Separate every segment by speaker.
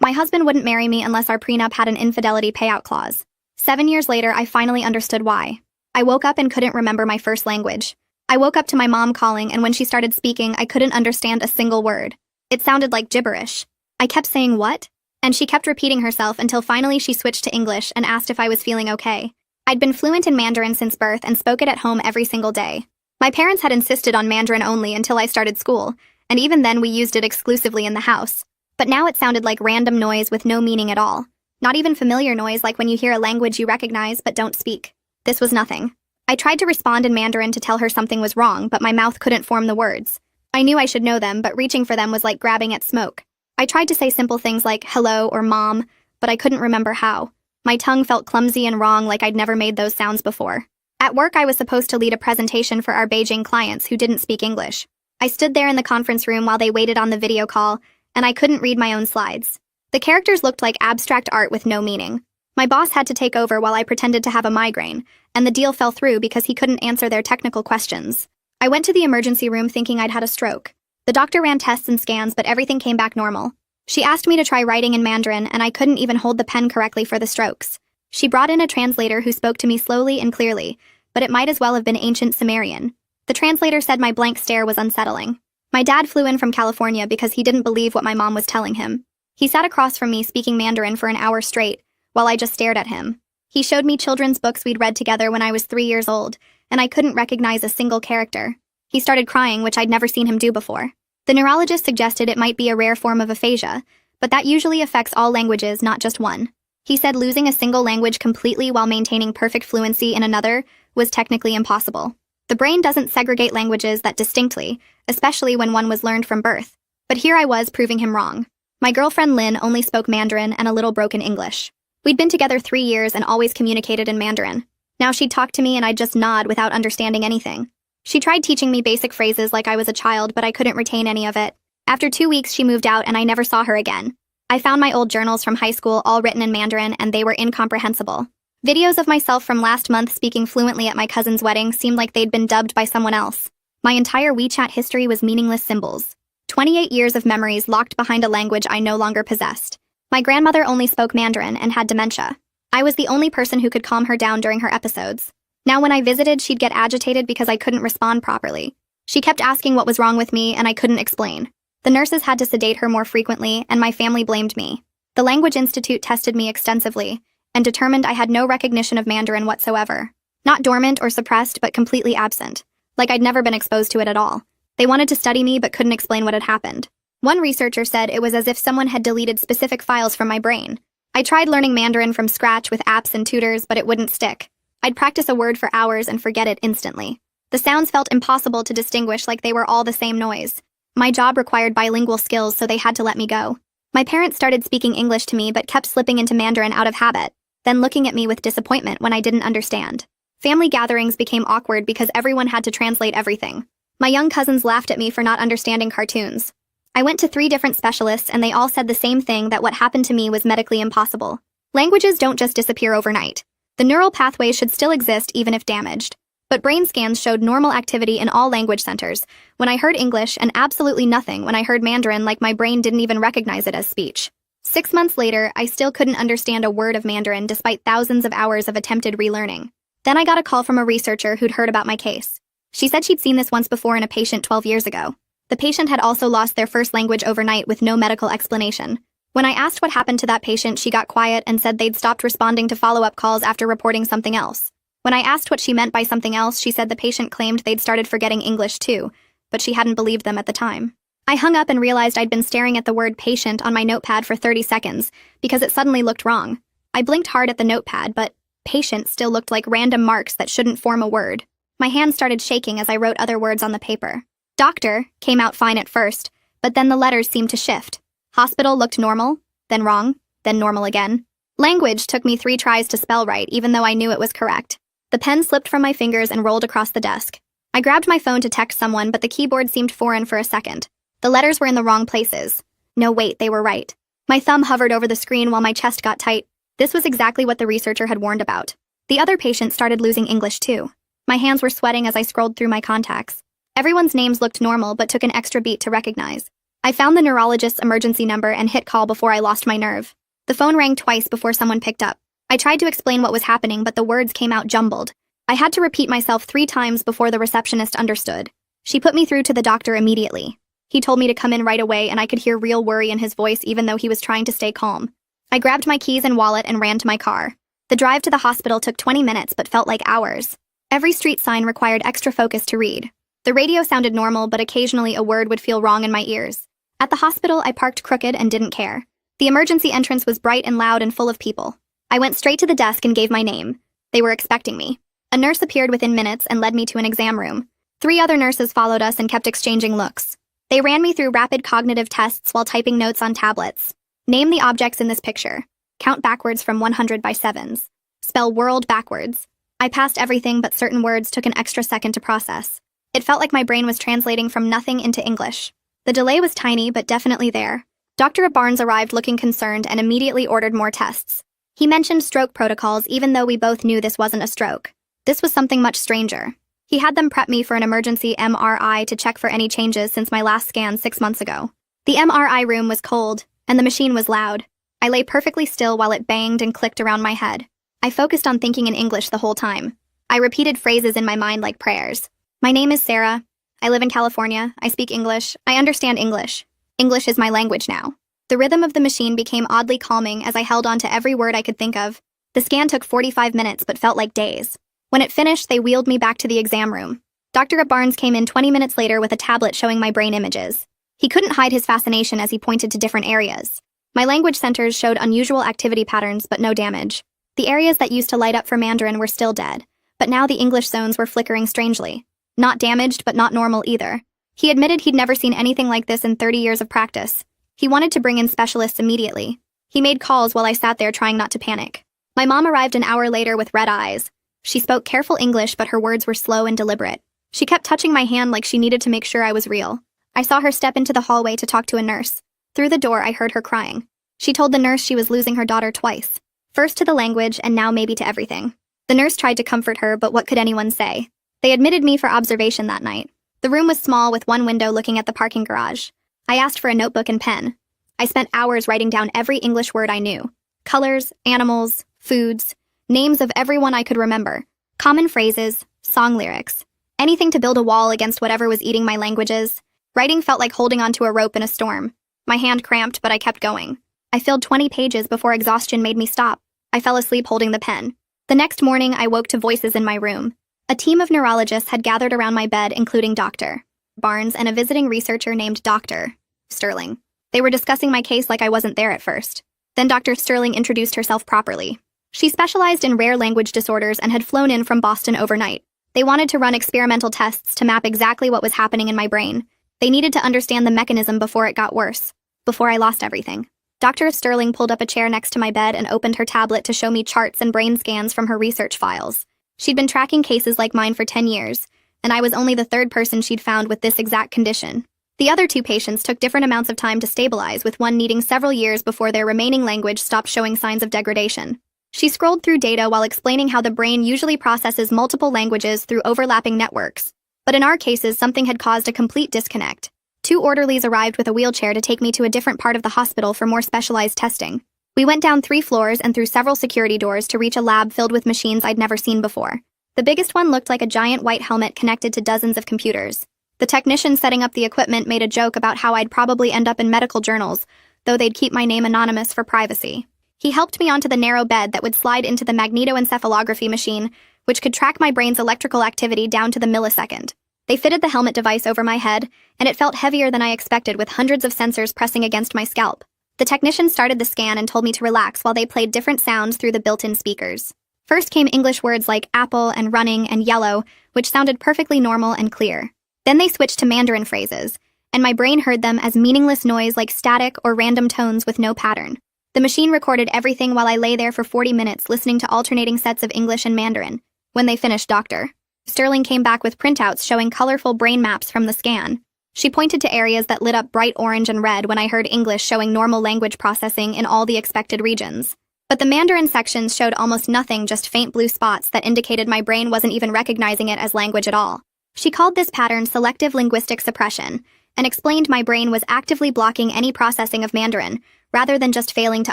Speaker 1: My husband wouldn't marry me unless our prenup had an infidelity payout clause. 7 years later, I finally understood why. I woke up and couldn't remember my first language. I woke up to my mom calling, and when she started speaking, I couldn't understand a single word. It sounded like gibberish. I kept saying, "What?" And she kept repeating herself until finally she switched to English and asked if I was feeling okay. I'd been fluent in Mandarin since birth and spoke it at home every single day. My parents had insisted on Mandarin only until I started school, and even then we used it exclusively in the house. But now it sounded like random noise with no meaning at all. Not even familiar noise like when you hear a language you recognize but don't speak. This was nothing. I tried to respond in Mandarin to tell her something was wrong, but my mouth couldn't form the words. I knew I should know them, but reaching for them was like grabbing at smoke. I tried to say simple things like hello or mom, but I couldn't remember how. My tongue felt clumsy and wrong, like I'd never made those sounds before. At work, I was supposed to lead a presentation for our Beijing clients who didn't speak English. I stood there in the conference room while they waited on the video call, and I couldn't read my own slides. The characters looked like abstract art with no meaning. My boss had to take over while I pretended to have a migraine, and the deal fell through because he couldn't answer their technical questions. I went to the emergency room thinking I'd had a stroke. The doctor ran tests and scans, but everything came back normal. She asked me to try writing in Mandarin, and I couldn't even hold the pen correctly for the strokes. She brought in a translator who spoke to me slowly and clearly, but it might as well have been ancient Sumerian. The translator said my blank stare was unsettling. My dad flew in from California because he didn't believe what my mom was telling him. He sat across from me speaking Mandarin for an hour straight, while I just stared at him. He showed me children's books we'd read together when I was 3 years old, and I couldn't recognize a single character. He started crying, which I'd never seen him do before. The neurologist suggested it might be a rare form of aphasia, but that usually affects all languages, not just one. He said losing a single language completely while maintaining perfect fluency in another was technically impossible. The brain doesn't segregate languages that distinctly, especially when one was learned from birth. But here I was proving him wrong. My girlfriend Lynn only spoke Mandarin and a little broken English. We'd been together 3 years and always communicated in Mandarin. Now she'd talk to me and I'd just nod without understanding anything. She tried teaching me basic phrases like I was a child, but I couldn't retain any of it. After 2 weeks, she moved out and I never saw her again. I found my old journals from high school all written in Mandarin, and they were incomprehensible. Videos of myself from last month speaking fluently at my cousin's wedding seemed like they'd been dubbed by someone else. My entire WeChat history was meaningless symbols. 28 years of memories locked behind a language I no longer possessed. My grandmother only spoke Mandarin and had dementia. I was the only person who could calm her down during her episodes. Now when I visited, she'd get agitated because I couldn't respond properly. She kept asking what was wrong with me, and I couldn't explain. The nurses had to sedate her more frequently, and my family blamed me. The Language Institute tested me extensively, and determined I had no recognition of Mandarin whatsoever. Not dormant or suppressed, but completely absent. Like I'd never been exposed to it at all. They wanted to study me, but couldn't explain what had happened. One researcher said it was as if someone had deleted specific files from my brain. I tried learning Mandarin from scratch with apps and tutors, but it wouldn't stick. I'd practice a word for hours and forget it instantly. The sounds felt impossible to distinguish, like they were all the same noise. My job required bilingual skills, so they had to let me go. My parents started speaking English to me but kept slipping into Mandarin out of habit, then looking at me with disappointment when I didn't understand. Family gatherings became awkward because everyone had to translate everything. My young cousins laughed at me for not understanding cartoons. I went to 3 different specialists and they all said the same thing, that what happened to me was medically impossible. Languages don't just disappear overnight. The neural pathways should still exist even if damaged. But brain scans showed normal activity in all language centers when I heard English, and absolutely nothing when I heard Mandarin, like my brain didn't even recognize it as speech. 6 months later, I still couldn't understand a word of Mandarin despite thousands of hours of attempted relearning. Then I got a call from a researcher who'd heard about my case. She said she'd seen this once before in a patient 12 years ago. The patient had also lost their first language overnight with no medical explanation. When I asked what happened to that patient, she got quiet and said they'd stopped responding to follow-up calls after reporting something else. When I asked what she meant by something else, she said the patient claimed they'd started forgetting English too, but she hadn't believed them at the time. I hung up and realized I'd been staring at the word patient on my notepad for 30 seconds because it suddenly looked wrong. I blinked hard at the notepad, but patient still looked like random marks that shouldn't form a word. My hand started shaking as I wrote other words on the paper. Doctor came out fine at first, but then the letters seemed to shift. Hospital looked normal, then wrong, then normal again. Language took me 3 tries to spell right, even though I knew it was correct. The pen slipped from my fingers and rolled across the desk. I grabbed my phone to text someone, but the keyboard seemed foreign for a second. The letters were in the wrong places. No, wait, they were right. My thumb hovered over the screen while my chest got tight. This was exactly what the researcher had warned about. The other patient started losing English too. My hands were sweating as I scrolled through my contacts. Everyone's names looked normal but took an extra beat to recognize. I found the neurologist's emergency number and hit call before I lost my nerve. The phone rang twice before someone picked up. I tried to explain what was happening, but the words came out jumbled. I had to repeat myself 3 times before the receptionist understood. She put me through to the doctor immediately. He told me to come in right away, and I could hear real worry in his voice even though he was trying to stay calm. I grabbed my keys and wallet and ran to my car. The drive to the hospital took 20 minutes but felt like hours. Every street sign required extra focus to read. The radio sounded normal, but occasionally a word would feel wrong in my ears. At the hospital, I parked crooked and didn't care. The emergency entrance was bright and loud and full of people. I went straight to the desk and gave my name. They were expecting me. A nurse appeared within minutes and led me to an exam room. 3 other nurses followed us and kept exchanging looks. They ran me through rapid cognitive tests while typing notes on tablets. Name the objects in this picture. Count backwards from 100 by 7s. Spell world backwards. I passed everything, but certain words took an extra second to process. It felt like my brain was translating from nothing into English. The delay was tiny, but definitely there. Dr. Barnes arrived looking concerned and immediately ordered more tests. He mentioned stroke protocols even though we both knew this wasn't a stroke. This was something much stranger. He had them prep me for an emergency MRI to check for any changes since my last scan 6 months ago. The MRI room was cold, and the machine was loud. I lay perfectly still while it banged and clicked around my head. I focused on thinking in English the whole time. I repeated phrases in my mind like prayers. My name is Sarah. I live in California. I speak English. I understand English. English is my language now. The rhythm of the machine became oddly calming as I held on to every word I could think of. The scan took 45 minutes but felt like days. When it finished, they wheeled me back to the exam room. Dr. Barnes came in 20 minutes later with a tablet showing my brain images. He couldn't hide his fascination as he pointed to different areas. My language centers showed unusual activity patterns but no damage. The areas that used to light up for Mandarin were still dead, but now the English zones were flickering strangely. Not damaged, but not normal either. He admitted he'd never seen anything like this in 30 years of practice. He wanted to bring in specialists immediately. He made calls while I sat there trying not to panic. My mom arrived an hour later with red eyes. She spoke careful English, but her words were slow and deliberate. She kept touching my hand like she needed to make sure I was real. I saw her step into the hallway to talk to a nurse. Through the door, I heard her crying. She told the nurse she was losing her daughter twice. First to the language, and now maybe to everything. The nurse tried to comfort her, but what could anyone say? They admitted me for observation that night. The room was small with one window looking at the parking garage. I asked for a notebook and pen. I spent hours writing down every English word I knew. Colors, animals, foods, names of everyone I could remember. Common phrases, song lyrics. Anything to build a wall against whatever was eating my languages. Writing felt like holding onto a rope in a storm. My hand cramped, but I kept going. I filled 20 pages before exhaustion made me stop. I fell asleep holding the pen. The next morning, I woke to voices in my room. A team of neurologists had gathered around my bed, including Dr. Barnes and a visiting researcher named Dr. Sterling. They were discussing my case like I wasn't there at first. Then Dr. Sterling introduced herself properly. She specialized in rare language disorders and had flown in from Boston overnight. They wanted to run experimental tests to map exactly what was happening in my brain. They needed to understand the mechanism before it got worse, before I lost everything. Dr. Sterling pulled up a chair next to my bed and opened her tablet to show me charts and brain scans from her research files. She'd been tracking cases like mine for 10 years, and I was only the 3rd person she'd found with this exact condition. The other 2 patients took different amounts of time to stabilize, with one needing several years before their remaining language stopped showing signs of degradation. She scrolled through data while explaining how the brain usually processes multiple languages through overlapping networks. But in our cases, something had caused a complete disconnect. 2 orderlies arrived with a wheelchair to take me to a different part of the hospital for more specialized testing. We went down 3 floors and through several security doors to reach a lab filled with machines I'd never seen before. The biggest one looked like a giant white helmet connected to dozens of computers. The technician setting up the equipment made a joke about how I'd probably end up in medical journals, though they'd keep my name anonymous for privacy. He helped me onto the narrow bed that would slide into the magnetoencephalography machine, which could track my brain's electrical activity down to the millisecond. They fitted the helmet device over my head, and it felt heavier than I expected, with hundreds of sensors pressing against my scalp. The technician started the scan and told me to relax while they played different sounds through the built-in speakers. First came English words like apple and running and yellow, which sounded perfectly normal and clear. Then they switched to Mandarin phrases, and my brain heard them as meaningless noise like static or random tones with no pattern. The machine recorded everything while I lay there for 40 minutes listening to alternating sets of English and Mandarin. When they finished, Dr. Sterling came back with printouts showing colorful brain maps from the scan. She pointed to areas that lit up bright orange and red when I heard English showing normal language processing in all the expected regions. But the Mandarin sections showed almost nothing, just faint blue spots that indicated my brain wasn't even recognizing it as language at all. She called this pattern selective linguistic suppression, and explained my brain was actively blocking any processing of Mandarin, rather than just failing to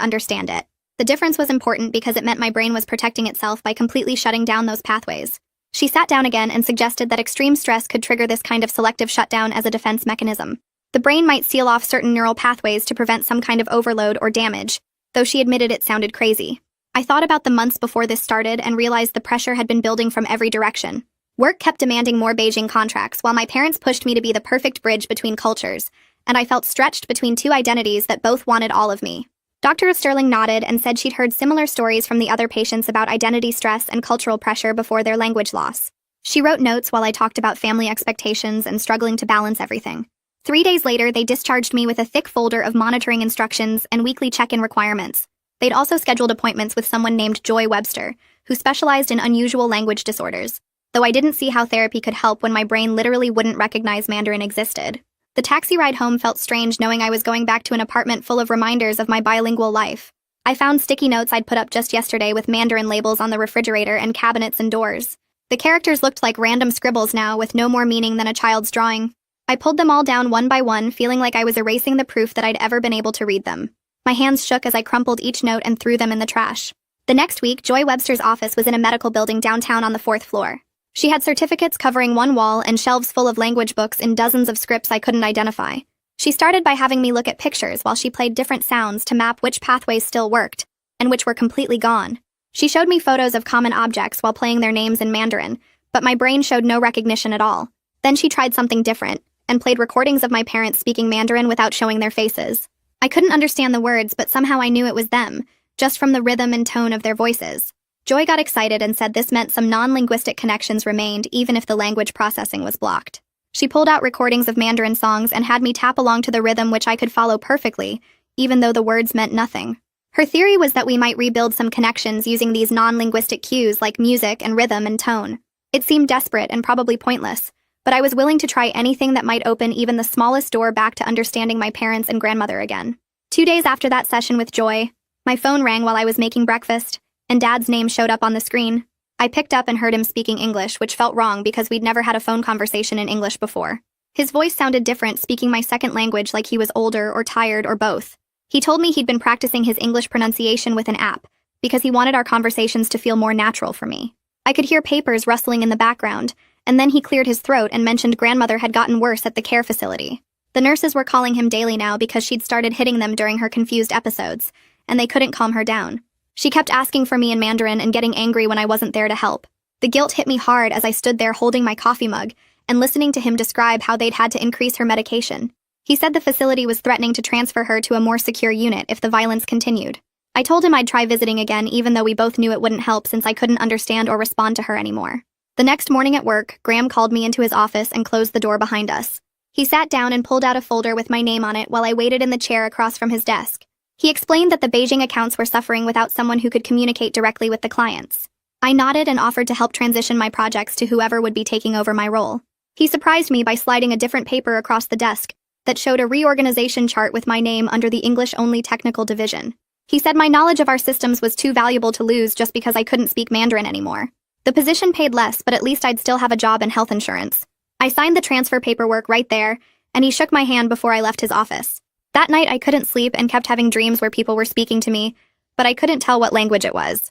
Speaker 1: understand it. The difference was important because it meant my brain was protecting itself by completely shutting down those pathways. She sat down again and suggested that extreme stress could trigger this kind of selective shutdown as a defense mechanism. The brain might seal off certain neural pathways to prevent some kind of overload or damage, though she admitted it sounded crazy. I thought about the months before this started and realized the pressure had been building from every direction. Work kept demanding more Beijing contracts while my parents pushed me to be the perfect bridge between cultures, and I felt stretched between two identities that both wanted all of me. Dr. Sterling nodded and said she'd heard similar stories from the other patients about identity stress and cultural pressure before their language loss. She wrote notes while I talked about family expectations and struggling to balance everything. 3 days later, they discharged me with a thick folder of monitoring instructions and weekly check-in requirements. They'd also scheduled appointments with someone named Joy Webster, who specialized in unusual language disorders, though I didn't see how therapy could help when my brain literally wouldn't recognize Mandarin existed. The taxi ride home felt strange knowing I was going back to an apartment full of reminders of my bilingual life. I found sticky notes I'd put up just yesterday with Mandarin labels on the refrigerator and cabinets and doors. The characters looked like random scribbles now with no more meaning than a child's drawing. I pulled them all down one by one, feeling like I was erasing the proof that I'd ever been able to read them. My hands shook as I crumpled each note and threw them in the trash. The next week, Joy Webster's office was in a medical building downtown on the 4th floor. She had certificates covering one wall and shelves full of language books in dozens of scripts I couldn't identify. She started by having me look at pictures while she played different sounds to map which pathways still worked, and which were completely gone. She showed me photos of common objects while playing their names in Mandarin, but my brain showed no recognition at all. Then she tried something different, and played recordings of my parents speaking Mandarin without showing their faces. I couldn't understand the words, but somehow I knew it was them, just from the rhythm and tone of their voices. Joy got excited and said this meant some non-linguistic connections remained even if the language processing was blocked. She pulled out recordings of Mandarin songs and had me tap along to the rhythm which I could follow perfectly, even though the words meant nothing. Her theory was that we might rebuild some connections using these non-linguistic cues like music and rhythm and tone. It seemed desperate and probably pointless, but I was willing to try anything that might open even the smallest door back to understanding my parents and grandmother again. 2 days after that session with Joy, my phone rang while I was making breakfast, and Dad's name showed up on the screen. I picked up and heard him speaking English, which felt wrong because we'd never had a phone conversation in English before. His voice sounded different, speaking my second language like he was older or tired or both. He told me he'd been practicing his English pronunciation with an app because he wanted our conversations to feel more natural for me. I could hear papers rustling in the background, and then he cleared his throat and mentioned grandmother had gotten worse at the care facility. The nurses were calling him daily now because she'd started hitting them during her confused episodes, and they couldn't calm her down. She kept asking for me in Mandarin and getting angry when I wasn't there to help. The guilt hit me hard as I stood there holding my coffee mug and listening to him describe how they'd had to increase her medication. He said the facility was threatening to transfer her to a more secure unit if the violence continued. I told him I'd try visiting again even though we both knew it wouldn't help since I couldn't understand or respond to her anymore. The next morning at work, Graham called me into his office and closed the door behind us. He sat down and pulled out a folder with my name on it while I waited in the chair across from his desk. He explained that the Beijing accounts were suffering without someone who could communicate directly with the clients. I nodded and offered to help transition my projects to whoever would be taking over my role. He surprised me by sliding a different paper across the desk that showed a reorganization chart with my name under the English-only technical division. He said my knowledge of our systems was too valuable to lose just because I couldn't speak Mandarin anymore. The position paid less, but at least I'd still have a job and health insurance. I signed the transfer paperwork right there, and he shook my hand before I left his office. That night I couldn't sleep and kept having dreams where people were speaking to me, but I couldn't tell what language it was.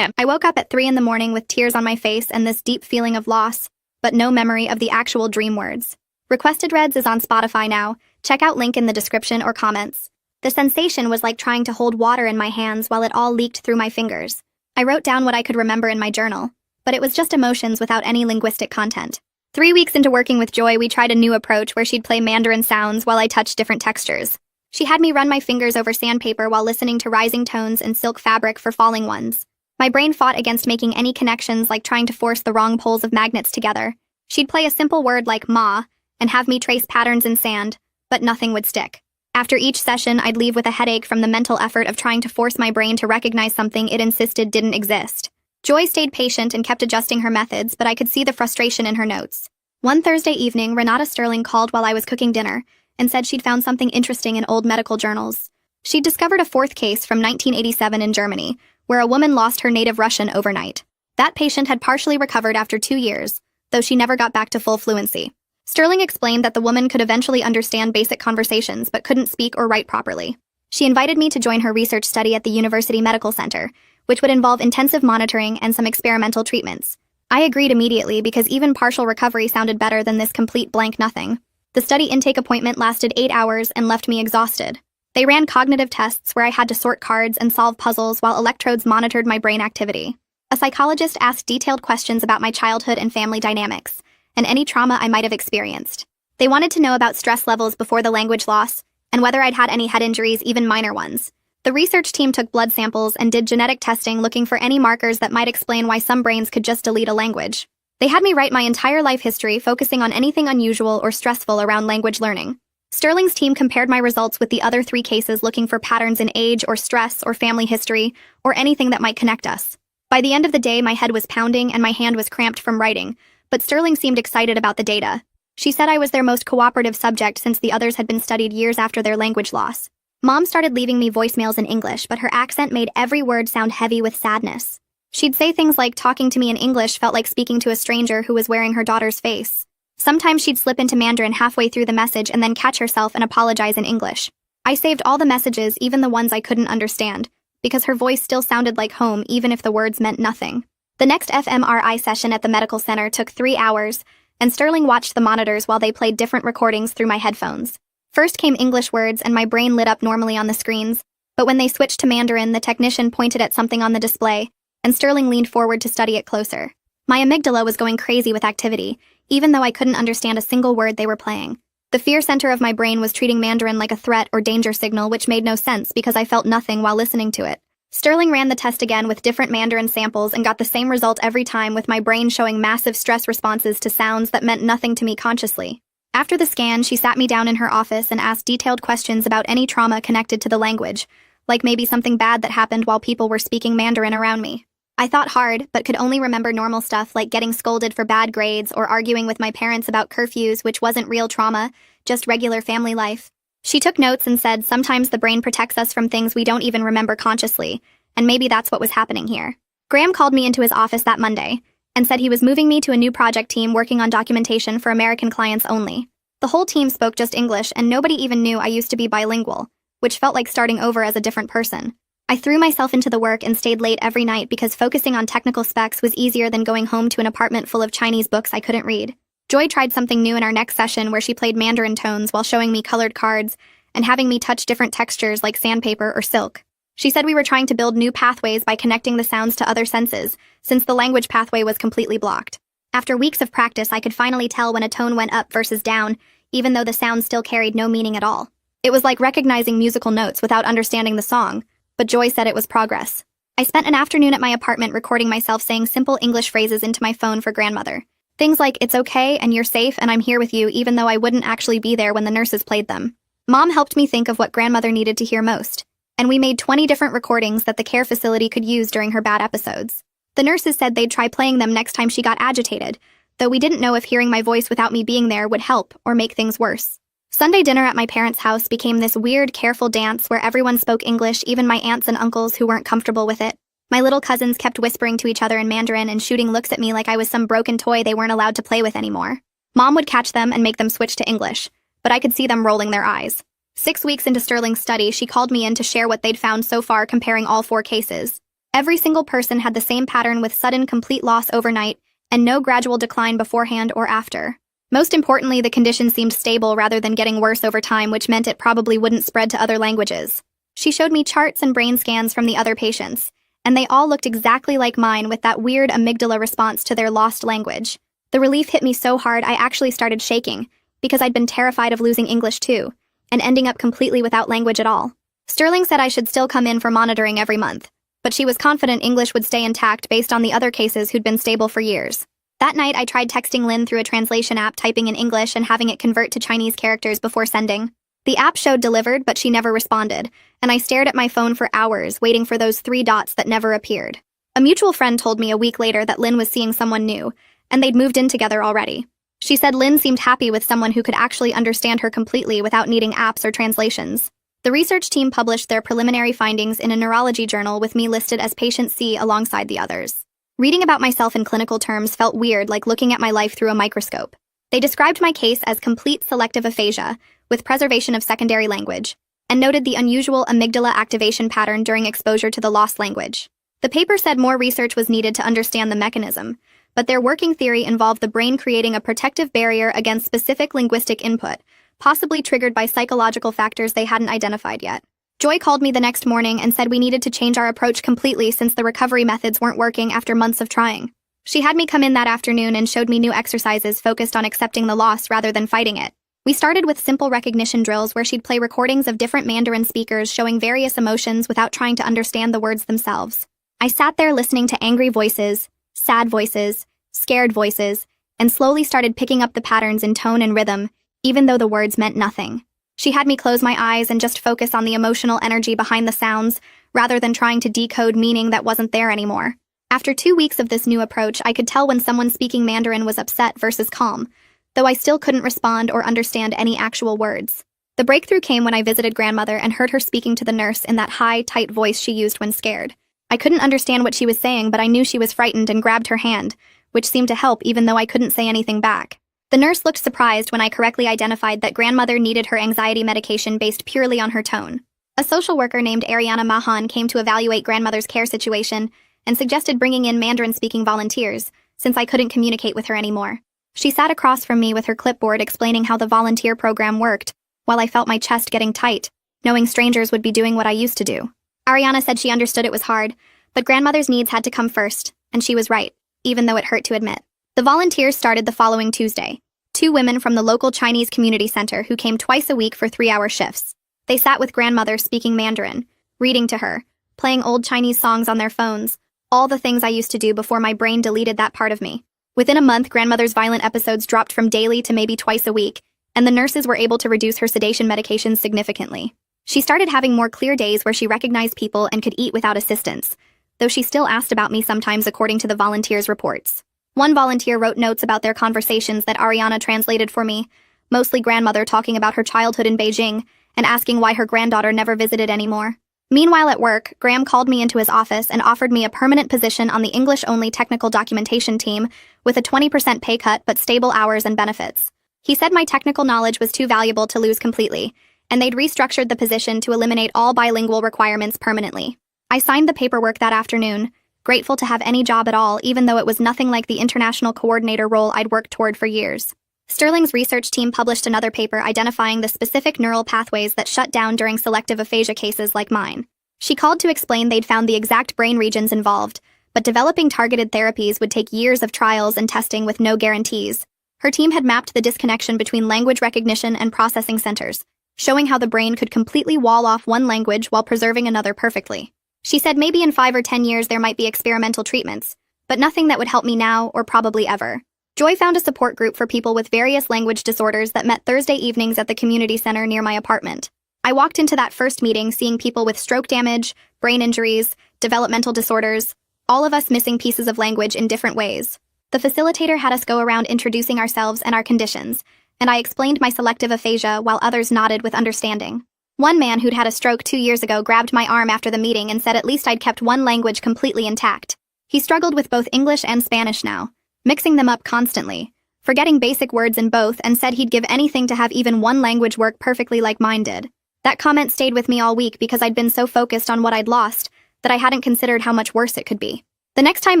Speaker 1: I woke up at 3 in the morning with tears on my face and this deep feeling of loss, but no memory of the actual dream words. Requested Reds is on Spotify now. Check out link in the description or comments. The sensation was like trying to hold water in my hands while it all leaked through my fingers. I wrote down what I could remember in my journal, but it was just emotions without any linguistic content. 3 weeks into working with Joy, we tried a new approach where she'd play Mandarin sounds while I touched different textures. She had me run my fingers over sandpaper while listening to rising tones and silk fabric for falling ones. My brain fought against making any connections, like trying to force the wrong poles of magnets together. She'd play a simple word like ma and have me trace patterns in sand, but nothing would stick. After each session, I'd leave with a headache from the mental effort of trying to force my brain to recognize something it insisted didn't exist. Joy stayed patient and kept adjusting her methods, but I could see the frustration in her notes. One Thursday evening, Renata Sterling called while I was cooking dinner and said she'd found something interesting in old medical journals. She'd discovered a 4th case from 1987 in Germany, where a woman lost her native Russian overnight. That patient had partially recovered after 2 years, though she never got back to full fluency. Sterling explained that the woman could eventually understand basic conversations but couldn't speak or write properly. She invited me to join her research study at the University Medical Center, which would involve intensive monitoring and some experimental treatments. I agreed immediately because even partial recovery sounded better than this complete blank nothing. The study intake appointment lasted 8 hours and left me exhausted. They ran cognitive tests where I had to sort cards and solve puzzles while electrodes monitored my brain activity. A psychologist asked detailed questions about my childhood and family dynamics, and any trauma I might have experienced. They wanted to know about stress levels before the language loss, and whether I'd had any head injuries, even minor ones. The research team took blood samples and did genetic testing looking for any markers that might explain why some brains could just delete a language. They had me write my entire life history, focusing on anything unusual or stressful around language learning. Sterling's team compared my results with the other 3 cases, looking for patterns in age or stress or family history or anything that might connect us. By the end of the day, my head was pounding and my hand was cramped from writing, but Sterling seemed excited about the data. She said I was their most cooperative subject since the others had been studied years after their language loss. Mom started leaving me voicemails in English, but her accent made every word sound heavy with sadness. She'd say things like talking to me in English felt like speaking to a stranger who was wearing her daughter's face. Sometimes she'd slip into Mandarin halfway through the message and then catch herself and apologize in English. I saved all the messages, even the ones I couldn't understand, because her voice still sounded like home even if the words meant nothing. The next fMRI session at the medical center took 3 hours, and Sterling watched the monitors while they played different recordings through my headphones. First came English words and my brain lit up normally on the screens, but when they switched to Mandarin, the technician pointed at something on the display, and Sterling leaned forward to study it closer. My amygdala was going crazy with activity, even though I couldn't understand a single word they were playing. The fear center of my brain was treating Mandarin like a threat or danger signal, which made no sense because I felt nothing while listening to it. Sterling ran the test again with different Mandarin samples and got the same result every time, with my brain showing massive stress responses to sounds that meant nothing to me consciously. After the scan, she sat me down in her office and asked detailed questions about any trauma connected to the language, like maybe something bad that happened while people were speaking Mandarin around me. I thought hard, but could only remember normal stuff like getting scolded for bad grades or arguing with my parents about curfews, which wasn't real trauma, just regular family life. She took notes and said sometimes the brain protects us from things we don't even remember consciously, and maybe that's what was happening here. Graham called me into his office that Monday and said he was moving me to a new project team working on documentation for American clients only. The whole team spoke just English, and nobody even knew I used to be bilingual, which felt like starting over as a different person. I threw myself into the work and stayed late every night because focusing on technical specs was easier than going home to an apartment full of Chinese books I couldn't read. Joy tried something new in our next session where she played Mandarin tones while showing me colored cards and having me touch different textures like sandpaper or silk. She said we were trying to build new pathways by connecting the sounds to other senses, since the language pathway was completely blocked. After weeks of practice, I could finally tell when a tone went up versus down, even though the sound still carried no meaning at all. It was like recognizing musical notes without understanding the song, but Joy said it was progress. I spent an afternoon at my apartment recording myself saying simple English phrases into my phone for grandmother. Things like, "It's okay, and you're safe, and I'm here with you," even though I wouldn't actually be there when the nurses played them. Mom helped me think of what grandmother needed to hear most, and we made 20 different recordings that the care facility could use during her bad episodes. The nurses said they'd try playing them next time she got agitated, though we didn't know if hearing my voice without me being there would help or make things worse. Sunday dinner at my parents' house became this weird, careful dance where everyone spoke English, even my aunts and uncles who weren't comfortable with it. My little cousins kept whispering to each other in Mandarin and shooting looks at me like I was some broken toy they weren't allowed to play with anymore. Mom would catch them and make them switch to English, but I could see them rolling their eyes. 6 weeks into Sterling's study, she called me in to share what they'd found so far comparing all 4 cases. Every single person had the same pattern with sudden complete loss overnight and no gradual decline beforehand or after. Most importantly, the condition seemed stable rather than getting worse over time, which meant it probably wouldn't spread to other languages. She showed me charts and brain scans from the other patients, and they all looked exactly like mine with that weird amygdala response to their lost language. The relief hit me so hard I actually started shaking, because I'd been terrified of losing English too, and ending up completely without language at all. Sterling said I should still come in for monitoring every month, but she was confident English would stay intact based on the other cases who'd been stable for years. That night, I tried texting Lynn through a translation app, typing in English and having it convert to Chinese characters before sending. The app showed delivered, but she never responded, and I stared at my phone for hours, waiting for those 3 dots that never appeared. A mutual friend told me a week later that Lynn was seeing someone new, and they'd moved in together already. She said Lynn seemed happy with someone who could actually understand her completely without needing apps or translations. The research team published their preliminary findings in a neurology journal with me listed as patient C alongside the others. Reading about myself in clinical terms felt weird, like looking at my life through a microscope. They described my case as complete selective aphasia, with preservation of secondary language, and noted the unusual amygdala activation pattern during exposure to the lost language. The paper said more research was needed to understand the mechanism, but their working theory involved the brain creating a protective barrier against specific linguistic input, possibly triggered by psychological factors they hadn't identified yet. Joy called me the next morning and said we needed to change our approach completely since the recovery methods weren't working after months of trying. She had me come in that afternoon and showed me new exercises focused on accepting the loss rather than fighting it. We started with simple recognition drills where she'd play recordings of different Mandarin speakers showing various emotions without trying to understand the words themselves. I sat there listening to angry voices, sad voices, scared voices, and slowly started picking up the patterns in tone and rhythm, even though the words meant nothing. She had me close my eyes and just focus on the emotional energy behind the sounds, rather than trying to decode meaning that wasn't there anymore. After 2 weeks of this new approach, I could tell when someone speaking Mandarin was upset versus calm, though I still couldn't respond or understand any actual words. The breakthrough came when I visited grandmother and heard her speaking to the nurse in that high, tight voice she used when scared. I couldn't understand what she was saying, but I knew she was frightened and grabbed her hand, which seemed to help even though I couldn't say anything back. The nurse looked surprised when I correctly identified that grandmother needed her anxiety medication based purely on her tone. A social worker named Ariana Mahan came to evaluate grandmother's care situation and suggested bringing in Mandarin-speaking volunteers, since I couldn't communicate with her anymore. She sat across from me with her clipboard explaining how the volunteer program worked, while I felt my chest getting tight, knowing strangers would be doing what I used to do. Ariana said she understood it was hard, but grandmother's needs had to come first, and she was right, even though it hurt to admit. The volunteers started the following Tuesday. 2 women from the local Chinese community center who came twice a week for 3-hour shifts. They sat with grandmother speaking Mandarin, reading to her, playing old Chinese songs on their phones, all the things I used to do before my brain deleted that part of me. Within a month, grandmother's violent episodes dropped from daily to maybe twice a week, and the nurses were able to reduce her sedation medications significantly. She started having more clear days where she recognized people and could eat without assistance, though she still asked about me sometimes according to the volunteers' reports. One volunteer wrote notes about their conversations that Ariana translated for me, mostly grandmother talking about her childhood in Beijing and asking why her granddaughter never visited anymore. Meanwhile at work, Graham called me into his office and offered me a permanent position on the English-only technical documentation team with a 20% pay cut but stable hours and benefits. He said my technical knowledge was too valuable to lose completely, and they'd restructured the position to eliminate all bilingual requirements permanently. I signed the paperwork that afternoon, grateful to have any job at all, even though it was nothing like the international coordinator role I'd worked toward for years. Sterling's research team published another paper identifying the specific neural pathways that shut down during selective aphasia cases like mine. She called to explain they'd found the exact brain regions involved, but developing targeted therapies would take years of trials and testing with no guarantees. Her team had mapped the disconnection between language recognition and processing centers, showing how the brain could completely wall off one language while preserving another perfectly. She said maybe in 5 or 10 years there might be experimental treatments, but nothing that would help me now or probably ever. Joy found a support group for people with various language disorders that met Thursday evenings at the community center near my apartment. I walked into that first meeting seeing people with stroke damage, brain injuries, developmental disorders, all of us missing pieces of language in different ways. The facilitator had us go around introducing ourselves and our conditions, and I explained my selective aphasia while others nodded with understanding. One man who'd had a stroke 2 years ago grabbed my arm after the meeting and said at least I'd kept one language completely intact. He struggled with both English and Spanish now, mixing them up constantly, forgetting basic words in both, and said he'd give anything to have even one language work perfectly like mine did. That comment stayed with me all week because I'd been so focused on what I'd lost that I hadn't considered how much worse it could be. The next time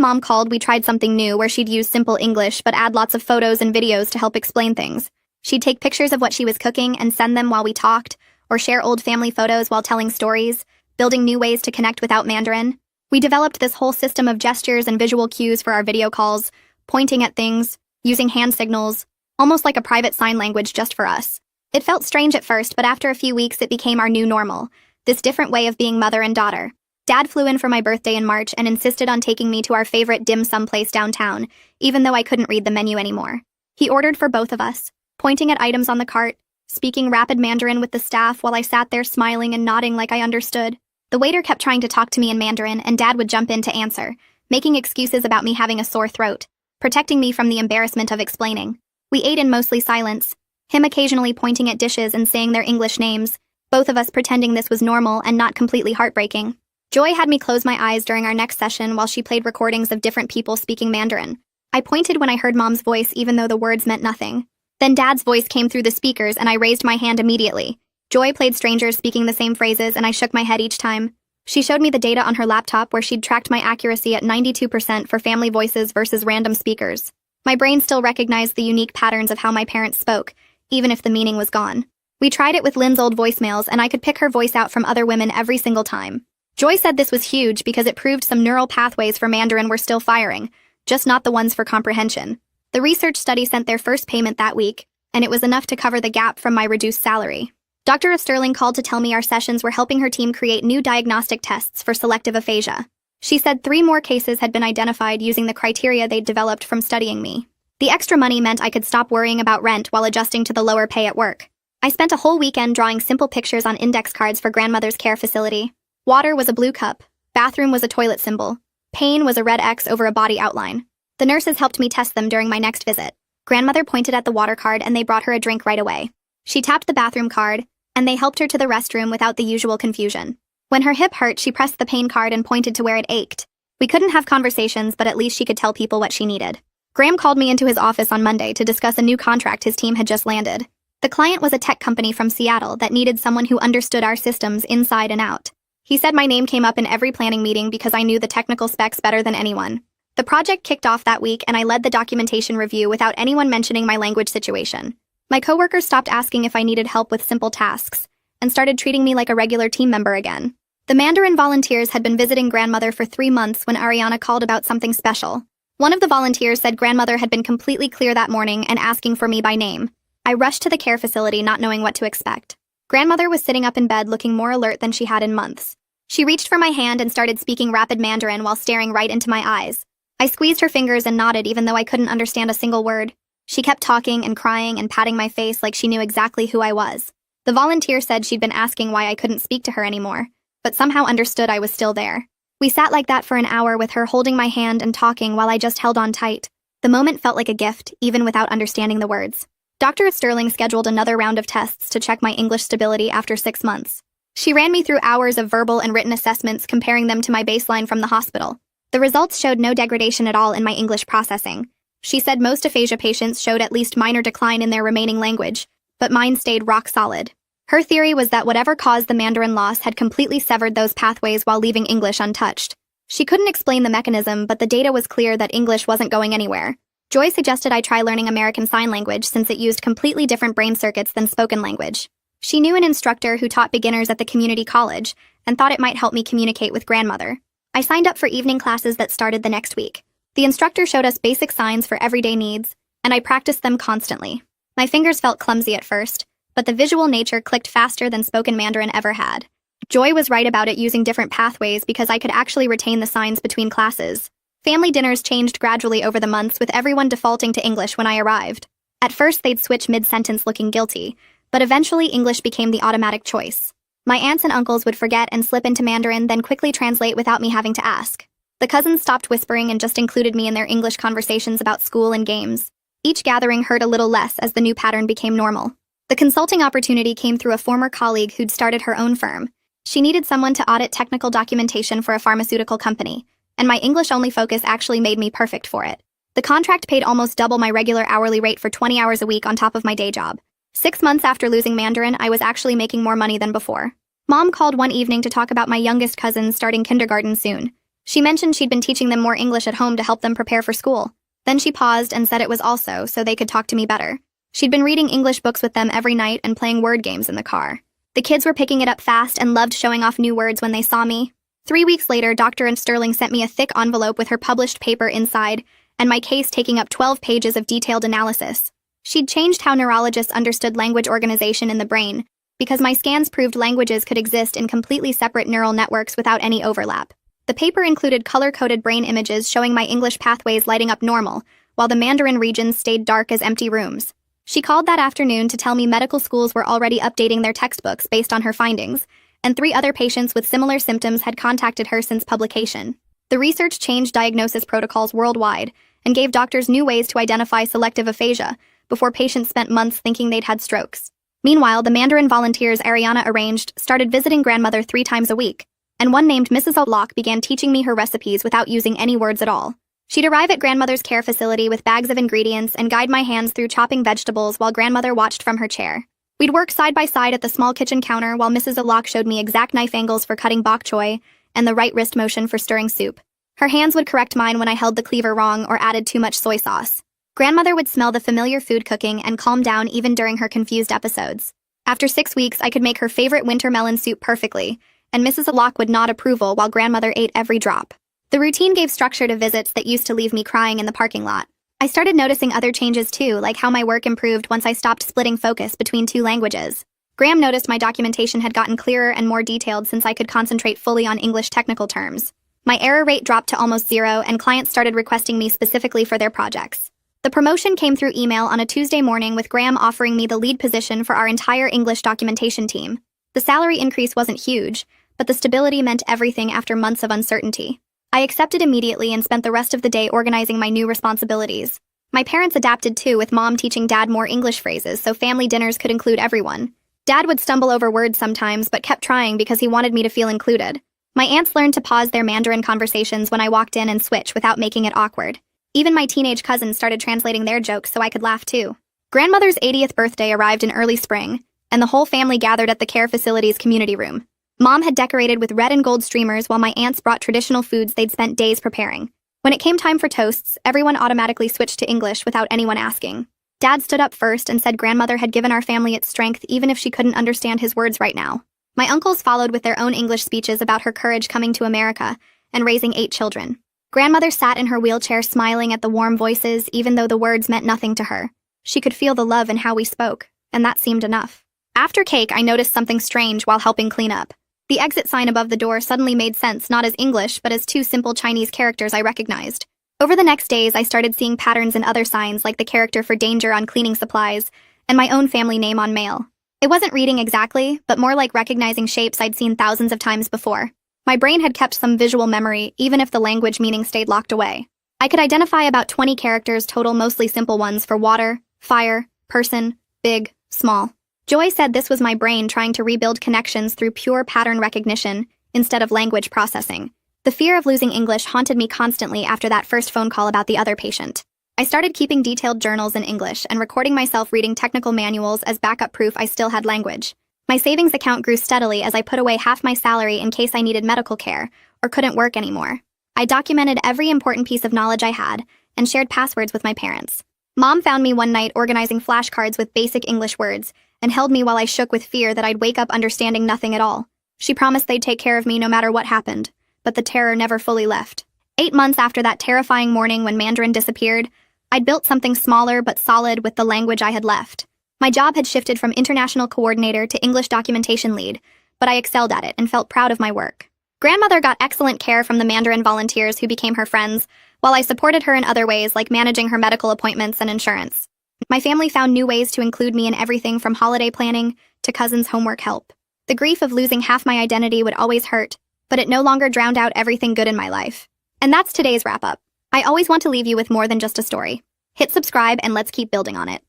Speaker 1: Mom called, we tried something new where she'd use simple English but add lots of photos and videos to help explain things. She'd take pictures of what she was cooking and send them while we talked, or share old family photos while telling stories, building new ways to connect without Mandarin. We developed this whole system of gestures and visual cues for our video calls, pointing at things, using hand signals, almost like a private sign language just for us. It felt strange at first, but after a few weeks it became our new normal, this different way of being mother and daughter. Dad flew in for my birthday in March and insisted on taking me to our favorite dim sum place downtown, even though I couldn't read the menu anymore. He ordered for both of us, pointing at items on the cart, speaking rapid Mandarin with the staff while I sat there smiling and nodding like I understood. The waiter kept trying to talk to me in Mandarin, and Dad would jump in to answer, making excuses about me having a sore throat, protecting me from the embarrassment of explaining. We ate in mostly silence, him occasionally pointing at dishes and saying their English names, both of us pretending this was normal and not completely heartbreaking. Joy had me close my eyes during our next session while she played recordings of different people speaking Mandarin. I pointed when I heard Mom's voice even though the words meant nothing. Then Dad's voice came through the speakers and I raised my hand immediately. Joy played strangers speaking the same phrases and I shook my head each time. She showed me the data on her laptop where she'd tracked my accuracy at 92% for family voices versus random speakers. My brain still recognized the unique patterns of how my parents spoke, even if the meaning was gone. We tried it with Lynn's old voicemails and I could pick her voice out from other women every single time. Joy said this was huge because it proved some neural pathways for Mandarin were still firing, just not the ones for comprehension. The research study sent their first payment that week, and it was enough to cover the gap from my reduced salary. Dr. Sterling called to tell me our sessions were helping her team create new diagnostic tests for selective aphasia. She said 3 more cases had been identified using the criteria they'd developed from studying me. The extra money meant I could stop worrying about rent while adjusting to the lower pay at work. I spent a whole weekend drawing simple pictures on index cards for grandmother's care facility. Water was a blue cup, bathroom was a toilet symbol, pain was a red X over a body outline. The nurses helped me test them during my next visit. Grandmother pointed at the water card and they brought her a drink right away. She tapped the bathroom card, and they helped her to the restroom without the usual confusion. When her hip hurt, she pressed the pain card and pointed to where it ached. We couldn't have conversations, but at least she could tell people what she needed. Graham called me into his office on Monday to discuss a new contract his team had just landed. The client was a tech company from Seattle that needed someone who understood our systems inside and out. He said my name came up in every planning meeting because I knew the technical specs better than anyone. The project kicked off that week and I led the documentation review without anyone mentioning my language situation. My coworkers stopped asking if I needed help with simple tasks and started treating me like a regular team member again. The Mandarin volunteers had been visiting grandmother for 3 months when Ariana called about something special. One of the volunteers said grandmother had been completely clear that morning and asking for me by name. I rushed to the care facility not knowing what to expect. Grandmother was sitting up in bed looking more alert than she had in months. She reached for my hand and started speaking rapid Mandarin while staring right into my eyes. I squeezed her fingers and nodded even though I couldn't understand a single word. She kept talking and crying and patting my face like she knew exactly who I was. The volunteer said she'd been asking why I couldn't speak to her anymore, but somehow understood I was still there. We sat like that for an hour with her holding my hand and talking while I just held on tight. The moment felt like a gift, even without understanding the words. Dr. Sterling scheduled another round of tests to check my English stability after 6 months. She ran me through hours of verbal and written assessments comparing them to my baseline from the hospital. The results showed no degradation at all in my English processing. She said most aphasia patients showed at least minor decline in their remaining language, but mine stayed rock solid. Her theory was that whatever caused the Mandarin loss had completely severed those pathways while leaving English untouched. She couldn't explain the mechanism, but the data was clear that English wasn't going anywhere. Joy suggested I try learning American Sign Language since it used completely different brain circuits than spoken language. She knew an instructor who taught beginners at the community college and thought it might help me communicate with grandmother. I signed up for evening classes that started the next week. The instructor showed us basic signs for everyday needs, and I practiced them constantly. My fingers felt clumsy at first, but the visual nature clicked faster than spoken Mandarin ever had. Joy was right about it using different pathways because I could actually retain the signs between classes. Family dinners changed gradually over the months with everyone defaulting to English when I arrived. At first they'd switch mid-sentence looking guilty, but eventually English became the automatic choice. My aunts and uncles would forget and slip into Mandarin, then quickly translate without me having to ask. The cousins stopped whispering and just included me in their English conversations about school and games. Each gathering hurt a little less as the new pattern became normal. The consulting opportunity came through a former colleague who'd started her own firm. She needed someone to audit technical documentation for a pharmaceutical company, and my English-only focus actually made me perfect for it. The contract paid almost double my regular hourly rate for 20 hours a week on top of my day job. 6 months after losing Mandarin, I was actually making more money than before. Mom called one evening to talk about my youngest cousins starting kindergarten soon. She mentioned she'd been teaching them more English at home to help them prepare for school. Then she paused and said it was also so they could talk to me better. She'd been reading English books with them every night and playing word games in the car. The kids were picking it up fast and loved showing off new words when they saw me. 3 weeks later, Dr. Sterling sent me a thick envelope with her published paper inside, and my case taking up 12 pages of detailed analysis. She'd changed how neurologists understood language organization in the brain, because my scans proved languages could exist in completely separate neural networks without any overlap. The paper included color-coded brain images showing my English pathways lighting up normal, while the Mandarin regions stayed dark as empty rooms. She called that afternoon to tell me medical schools were already updating their textbooks based on her findings, and 3 other patients with similar symptoms had contacted her since publication. The research changed diagnosis protocols worldwide and gave doctors new ways to identify selective aphasia before patients spent months thinking they'd had strokes. Meanwhile, the Mandarin volunteers Ariana arranged started visiting grandmother 3 times a week, and one named Mrs. O'Lock began teaching me her recipes without using any words at all. She'd arrive at grandmother's care facility with bags of ingredients and guide my hands through chopping vegetables while grandmother watched from her chair. We'd work side by side at the small kitchen counter while Mrs. Alok showed me exact knife angles for cutting bok choy and the right wrist motion for stirring soup. Her hands would correct mine when I held the cleaver wrong or added too much soy sauce. Grandmother would smell the familiar food cooking and calm down even during her confused episodes. After 6 weeks, I could make her favorite winter melon soup perfectly, and Mrs. Alok would nod approval while grandmother ate every drop. The routine gave structure to visits that used to leave me crying in the parking lot. I started noticing other changes too, like how my work improved once I stopped splitting focus between 2 languages. Graham noticed my documentation had gotten clearer and more detailed since I could concentrate fully on English technical terms. My error rate dropped to almost 0, and clients started requesting me specifically for their projects. The promotion came through email on a Tuesday morning, with Graham offering me the lead position for our entire English documentation team. The salary increase wasn't huge, but the stability meant everything after months of uncertainty. I accepted immediately and spent the rest of the day organizing my new responsibilities. My parents adapted too, with Mom teaching Dad more English phrases so family dinners could include everyone. Dad would stumble over words sometimes, but kept trying because he wanted me to feel included. My aunts learned to pause their Mandarin conversations when I walked in and switch without making it awkward. Even my teenage cousins started translating their jokes so I could laugh too. Grandmother's 80th birthday arrived in early spring, and the whole family gathered at the care facility's community room. Mom had decorated with red and gold streamers while my aunts brought traditional foods they'd spent days preparing. When it came time for toasts, everyone automatically switched to English without anyone asking. Dad stood up first and said grandmother had given our family its strength even if she couldn't understand his words right now. My uncles followed with their own English speeches about her courage coming to America and raising 8 children. Grandmother sat in her wheelchair smiling at the warm voices even though the words meant nothing to her. She could feel the love in how we spoke, and that seemed enough. After cake, I noticed something strange while helping clean up. The exit sign above the door suddenly made sense, not as English, but as 2 simple Chinese characters I recognized. Over the next days, I started seeing patterns in other signs, like the character for danger on cleaning supplies, and my own family name on mail. It wasn't reading exactly, but more like recognizing shapes I'd seen thousands of times before. My brain had kept some visual memory, even if the language meaning stayed locked away. I could identify about 20 characters total, mostly simple ones for water, fire, person, big, small. Joy said this was my brain trying to rebuild connections through pure pattern recognition instead of language processing. The fear of losing English haunted me constantly after that first phone call about the other patient. I started keeping detailed journals in English and recording myself reading technical manuals as backup proof I still had language. My savings account grew steadily as I put away half my salary in case I needed medical care or couldn't work anymore. I documented every important piece of knowledge I had and shared passwords with my parents. Mom found me one night organizing flashcards with basic English words and held me while I shook with fear that I'd wake up understanding nothing at all. She promised they'd take care of me no matter what happened, but the terror never fully left. 8 months after that terrifying morning when Mandarin disappeared, I'd built something smaller but solid with the language I had left. My job had shifted from international coordinator to English documentation lead, but I excelled at it and felt proud of my work. Grandmother got excellent care from the Mandarin volunteers who became her friends, while I supported her in other ways like managing her medical appointments and insurance. My family found new ways to include me in everything from holiday planning to cousins' homework help. The grief of losing half my identity would always hurt, but it no longer drowned out everything good in my life. And that's today's wrap-up. I always want to leave you with more than just a story. Hit subscribe and let's keep building on it.